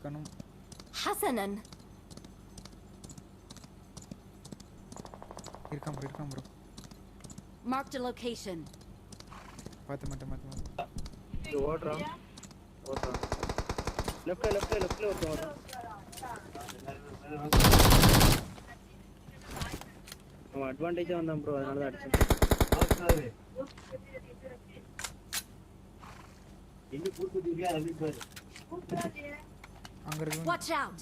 இருக்கணும். Hasanan. இருக்கான் bro. Marked a location. பாத்து மாட்டேன். இது ஓடுறான். லெஃப்ட்ல ஒருத்தன் வரான். அவன் அட்வான்டேஜா வந்தான் ப்ரோ, அதனால தான் அடிச்சேன். அங்க இருக்கு. Watch out.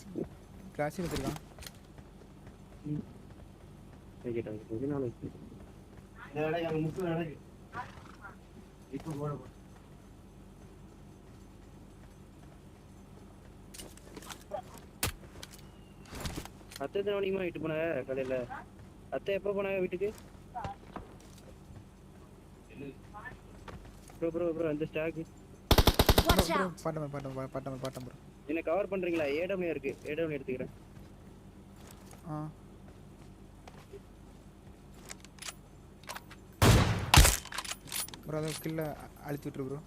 கிளாஸ் வச்சிருக்கான். கொஞ்ச நாள் அத்தை எத்தனை மணிக்குமா வீட்டு போனாங்க காலையில? அத்தை எப்போ போனாங்க வீட்டுக்கு? ப்ரோ அந்த stock Watch out. Bottom bro. என்ன கவர் பண்றீங்களா? ஏடபிள்யூ இருக்கு, ஏடபிள்யூ எடுத்துக்கிறேன். ப்ரோ அதை கில்ல அழுத்தி விட்டுரு ப்ரோ.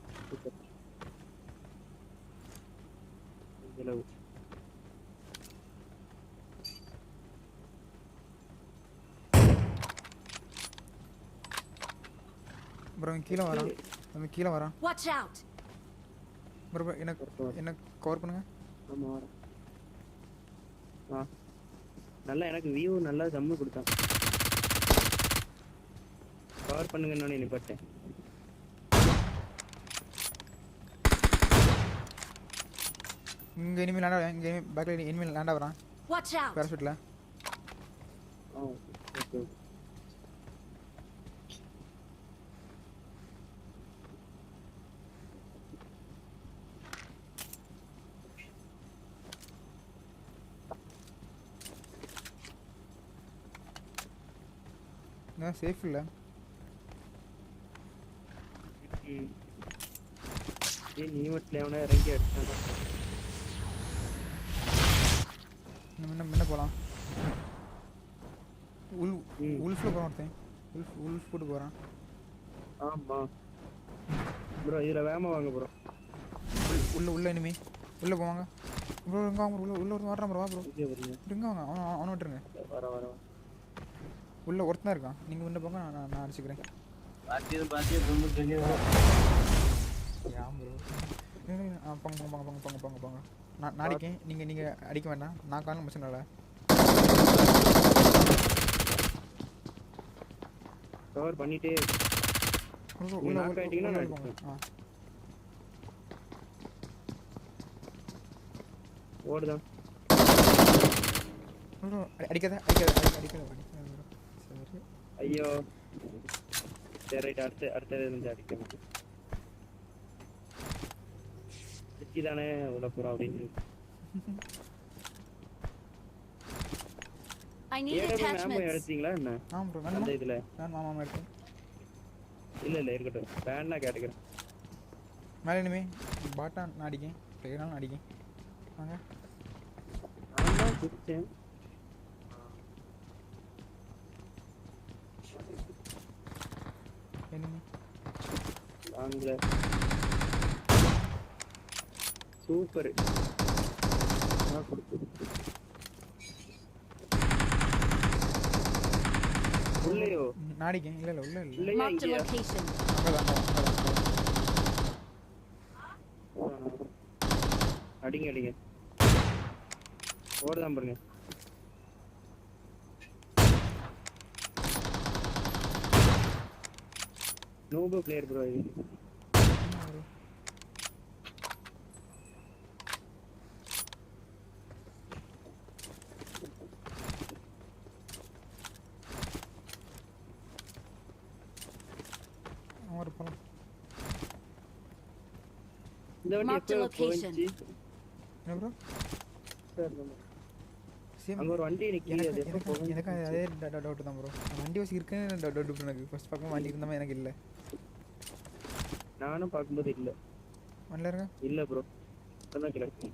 ப்ரோ அவன் கீழே வரான். Watch out. ப்ரோ என்ன கவர் பண்ணுங்க. ஆமா நல்லா எனக்கு வியூ நல்லா ஜம்மு கொடுத்தான். கவர் பண்ணுங்க, நான் நிப்பட்டேன். இங்க எனிமி பேக்ல எனிமி லேண்டா வரான். Watch out. பேராசூட்ல. ஓகே. நான் சேஃப் இல்ல. நீ மட்டும் அவனை இறங்கி அடிச்சான். முன்ன போலாம். உல்ஃப்ல போறான் ஒருத்தன். உல்ஃப் போட்டு போறான். ஆமா ப்ரோ, இதுல வேமா வாங்க ப்ரோ. உள்ள எனிமி உள்ள போவாங்க ப்ரோ. எங்க வாங்க உள்ள ஒரு வர்றான் ப்ரோ. வா ப்ரோ. இங்க வாங்க, அவன விட்டுருங்க. வர உள்ள ஒருத்தன் இருக்கான். நீங்க உள்ள போங்க, நான் அடிச்சுக்கிறேன். பாத்தியே ரொம்ப தெளிவா. யாம் ப்ரோ. போங்க. நான் அடிக்கேன். நீங்க அடிக்க வேண்டாம். நான் காரணம் பிரச்சனை இல்லை. கவர் பண்ணிட்டே உள்ள ஆயிட்டீங்கன்னா நான் அடிப்பேன். ஓடுதான். அடிக்காத. ஐயோ சரி ரைட். அடுத்த இருந்து அடிக்கணும். தானே உள்ள போறோம் அப்படின்னு. I need attachments. எடுத்தீங்களா என்ன? ஆமா ப்ரோ. அந்த இதுல நான் மாமா எடுத்தேன். இல்ல இருக்கட்டும். பேன்னா கேட்டுக்கிறேன். மேல எனிமி பாட்டா நான் அடிக்கேன். பிளேயரான அடிக்கேன். வாங்க. நான் தான் குடிச்சேன். எனிமி வாங்கல. சூப்பர். உள்ளேயோ நாடிக்கேன். இல்ல உள்ள இல்ல. Marked a location. அடிங்க. ஓடுதான் பாருங்க. நோபோ பிளேயர் ப்ரோ இது. ஒரு பழம். இந்த வண்டி எப்போ போயிச்சு? என்ன ப்ரோ? அங்க ஒரு வண்டி நிக்குது. அது எப்போ போகும்? எனக்கு அதே டவுட் தான் ப்ரோ. வண்டி வச்சு இருக்குன்னு டவுட் எனக்கு. ஃபர்ஸ்ட் பக்கம் வண்டி இருந்தா எனக்கு இல்ல. நானும் பாக்கும்போது இல்ல. வண்டில இருங்க. இல்ல ப்ரோ. அதான் கிளம்பி.